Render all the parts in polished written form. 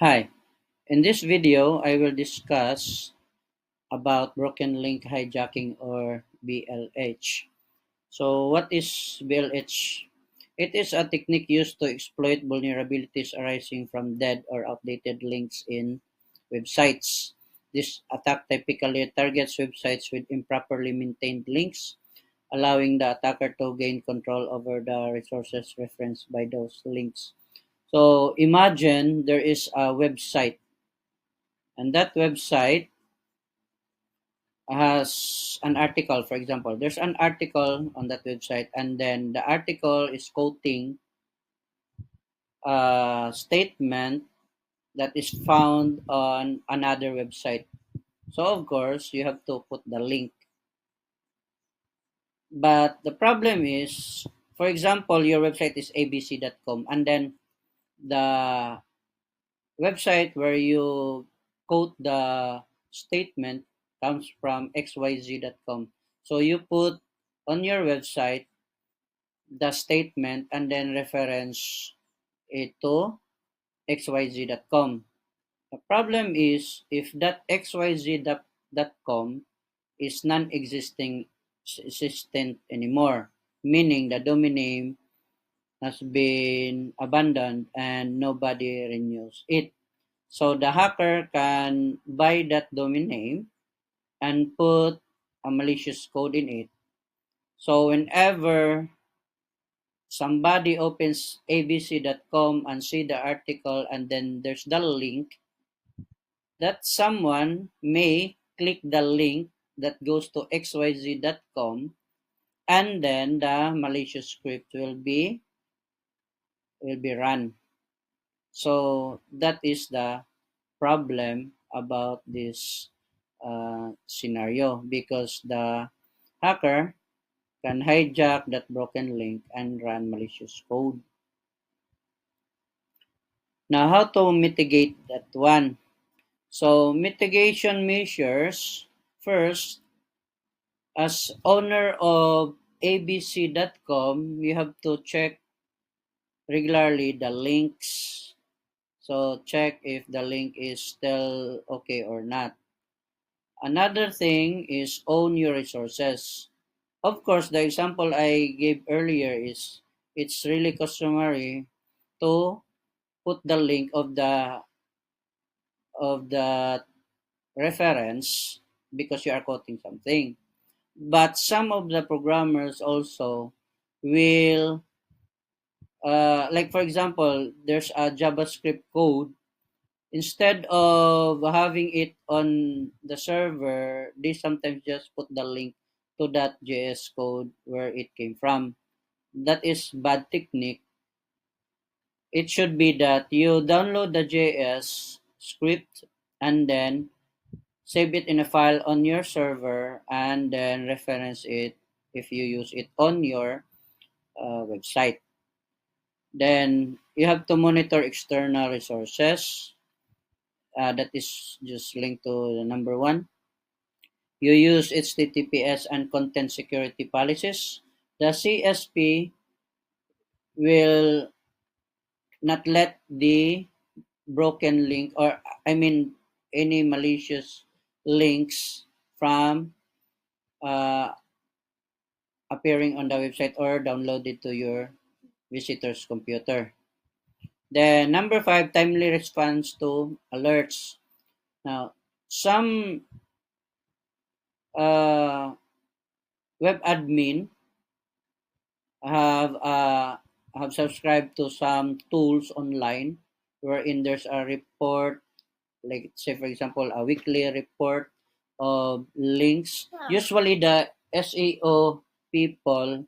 Hi, in this video I will discuss about broken link hijacking or BLH. So what is BLH? It is a technique used to exploit vulnerabilities arising from dead or outdated links in websites. This attack typically targets websites with improperly maintained links, allowing the attacker to gain control over the resources referenced by those links. So imagine there is a website, and that website has an article. For example, there's an article on that website, and then the article is quoting a statement that is found on another website. So of course you have to put the link, but the problem is, for example, your website is abc.com, and then the website where you quote the statement comes from xyz.com. So you put on your website the statement and then reference it to xyz.com. The problem is if that xyz.com is non-existing existent anymore, meaning the domain name has been abandoned and nobody renews it. So the hacker can buy that domain name and put a malicious code in it. So whenever somebody opens abc.com and see the article and then there's the link, that someone may click the link that goes to xyz.com, and then the malicious script will be run. So that is the problem about this scenario, because the hacker can hijack that broken link and run malicious code. Now, how to mitigate that one? So, mitigation measures. First, as owner of abc.com, you have to check regularly the links. So, check if the link is still okay or not. Another thing is own your resources. Of course, the example I gave earlier is it's really customary to put the link of the reference because you are quoting something. But some of the programmers also will, like for example, there's a JavaScript code. Instead of having it on the server, they sometimes just put the link to that JS code where it came from. That is bad technique. It should be that you download the JS script and then save it in a file on your server and then reference it if you use it on your website. Then you have to monitor external resources. That is just linked to the number one. You use HTTPS and content security policies. The CSP will not let the broken link, or I mean any malicious links from uh, appearing on the website or downloaded to your visitor's computer. Then number five, timely response to alerts. Now, some uh, web admin have uh, have subscribed to some tools online wherein there's a report, like say for example a weekly report of links. Usually the SEO people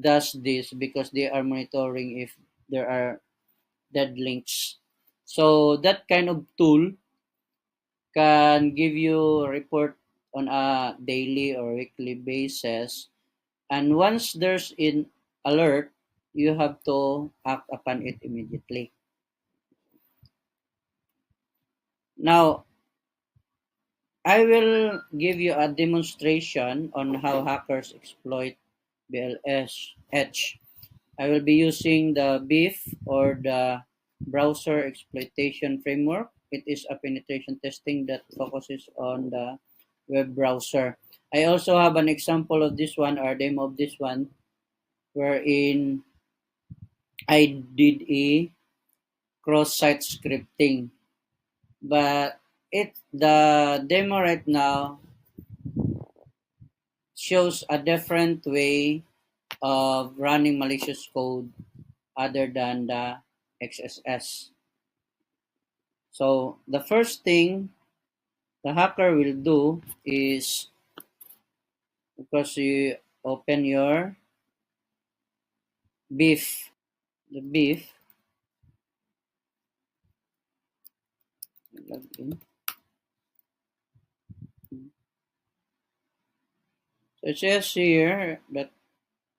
does this because they are monitoring if there are dead links. So that kind of tool can give you a report on a daily or weekly basis, and once there's an alert, you have to act upon it immediately. Now, I will give you a demonstration on how hackers exploit BLSH. I will be using the BIF or the browser exploitation framework. It is a penetration testing that focuses on the web browser. I also have an example of this one or demo of this one wherein I did a cross-site scripting, but the demo right now shows a different way of running malicious code other than the XSS. So the first thing the hacker will do is, because you open your beef, the beef, log in. So it says here that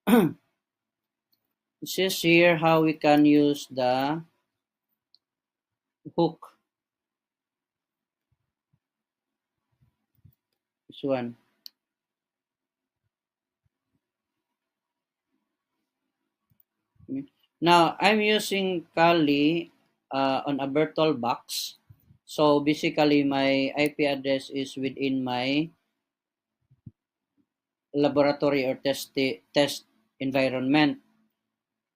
it says here how we can use the hook. This one. Now I'm using Kali on a virtual box. So basically my IP address is within my laboratory or test environment.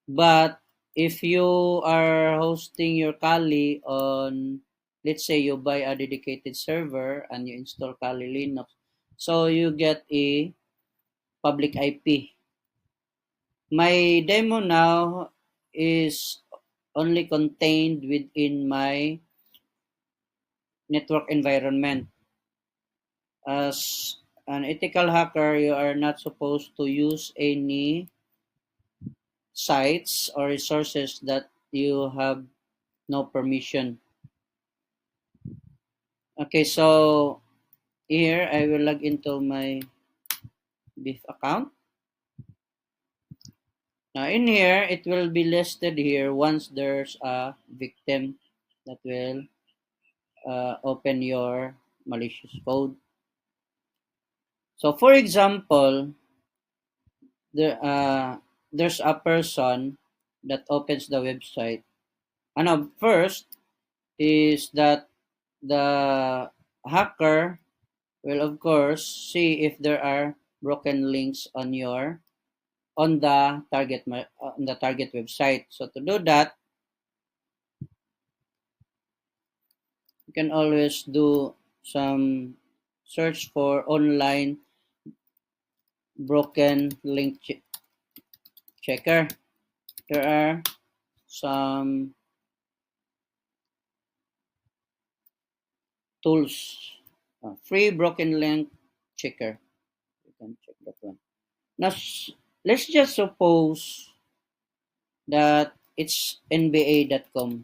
But if you are hosting your Kali on, let's say you buy a dedicated server and you install Kali Linux, so you get a public IP. My demo now is only contained within my network environment. As an ethical hacker, you are not supposed to use any sites or resources that you have no permission. Okay, so here I will log into my Beef account. Now in here, it will be listed here once there's a victim that will open your malicious code. So for example, there's a person that opens the website. And first is that the hacker will of course see if there are broken links on the target website. So to do that, you can always do some search for online broken link checker. There are some tools. Free broken link checker. You can check that one. Now, let's just suppose that it's nba.com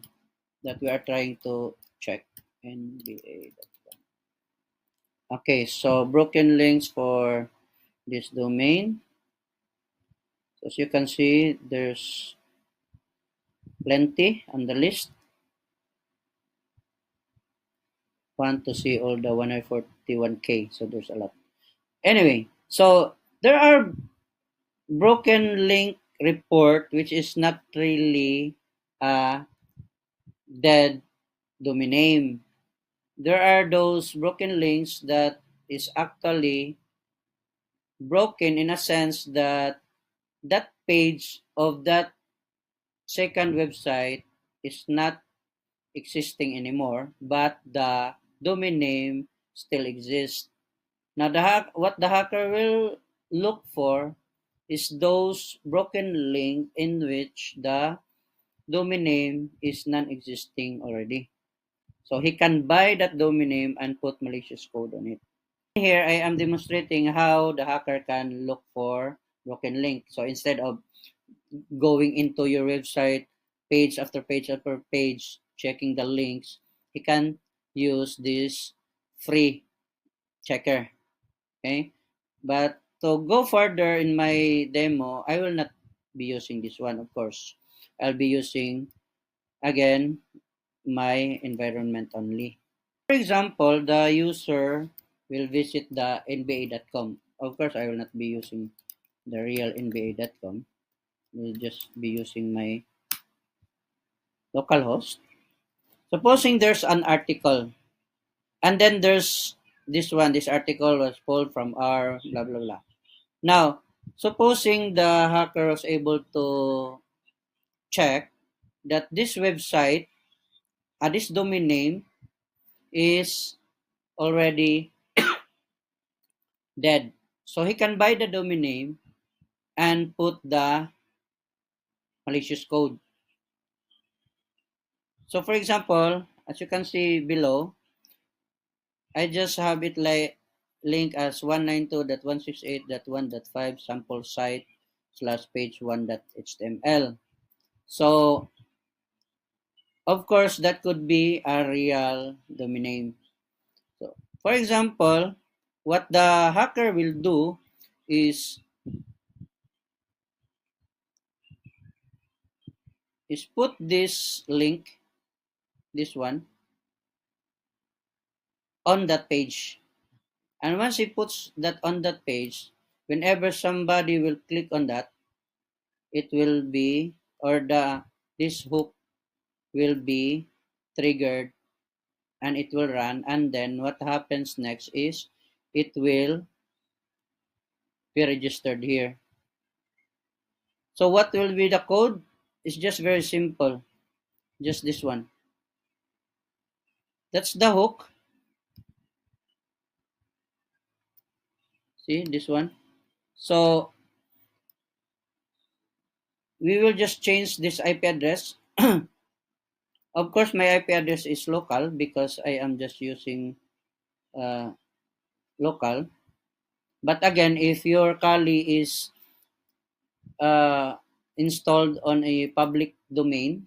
that we are trying to check. nba.com. Okay, so broken links for this domain. So as you can see, there's plenty on the list. Want to see all the 141k, so there's a lot. Anyway, so there are broken link report which is not really a dead domain name. There are those broken links that is actually broken in a sense that that page of that second website is not existing anymore, but the domain name still exists. Now, what the hacker will look for is those broken links in which the domain name is non-existing already. So he can buy that domain name and put malicious code on it. Here I am demonstrating how the hacker can look for broken link. So instead of going into your website page after page checking the links, he can use this free checker. Okay, but to go further in my demo, I will not be using this one, of course. I'll be using again my environment only. For example, the user will visit the nba.com. Of course, I will not be using the real nba.com. We'll just be using my localhost. Supposing there's an article, and then there's this one, this article was pulled from our blah blah blah. Now, supposing the hacker was able to check that this website, this domain name is already dead. So he can buy the domain name and put the malicious code. So for example, as you can see below, I just have it like link as 192.168.1.5 sample site / page 1.html. So of course that could be a real domain name. So for example, what the hacker will do is put this link, this one, on that page. And once he puts that on that page, whenever somebody will click on that, it will be, or this hook will be triggered and it will run. And then what happens next is it will be registered here. So what will be the code? It's just very simple. Just this one. That's the hook. See this one. So we will just change this IP address. Of course, my IP address is local because I am just using local. But again, if your Kali is installed on a public domain,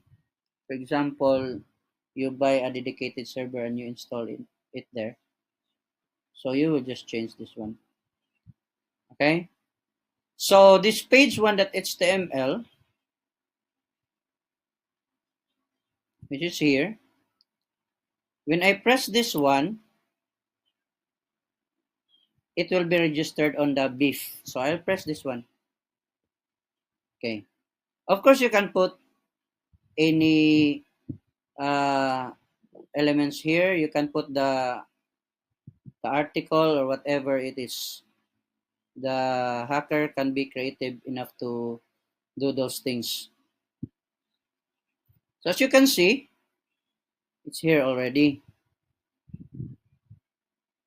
for example, you buy a dedicated server and you install it there. So you will just change this one. Okay. So this page 1.html, which is here, when I press this one, it will be registered on the beef. So I'll press this one. Okay. Of course, you can put any elements here. You can put the article or whatever it is. The hacker can be creative enough to do those things. So as you can see, it's here already.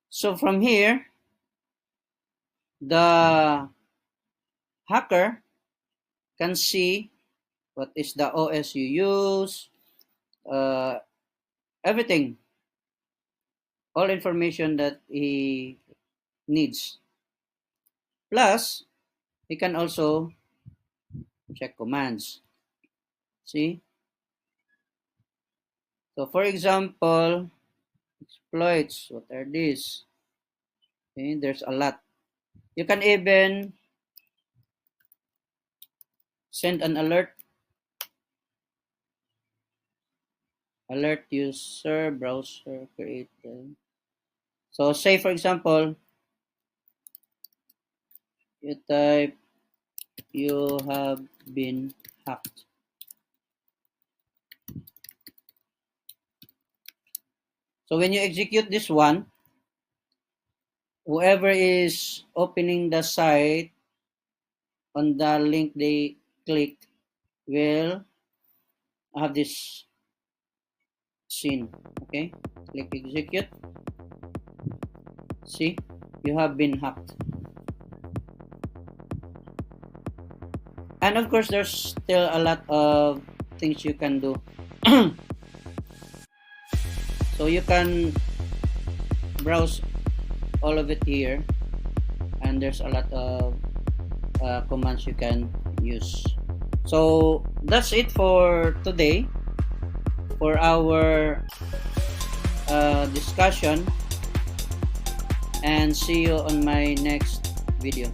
So from here, the hacker can see what is the OS you use, everything, all information that he needs. Plus, he can also check commands. See? So for example, exploits, what are these? Okay, there's a lot. You can even send an alert user browser created. So say for example, you type you have been hacked. So when you execute this one, whoever is opening the site on the link they clicked will have this scene. Okay, click execute. See, you have been hacked. And of course, there's still a lot of things you can do. So you can browse all of it here, and there's a lot of commands you can use. So that's it for today for our discussion, and see you on my next video.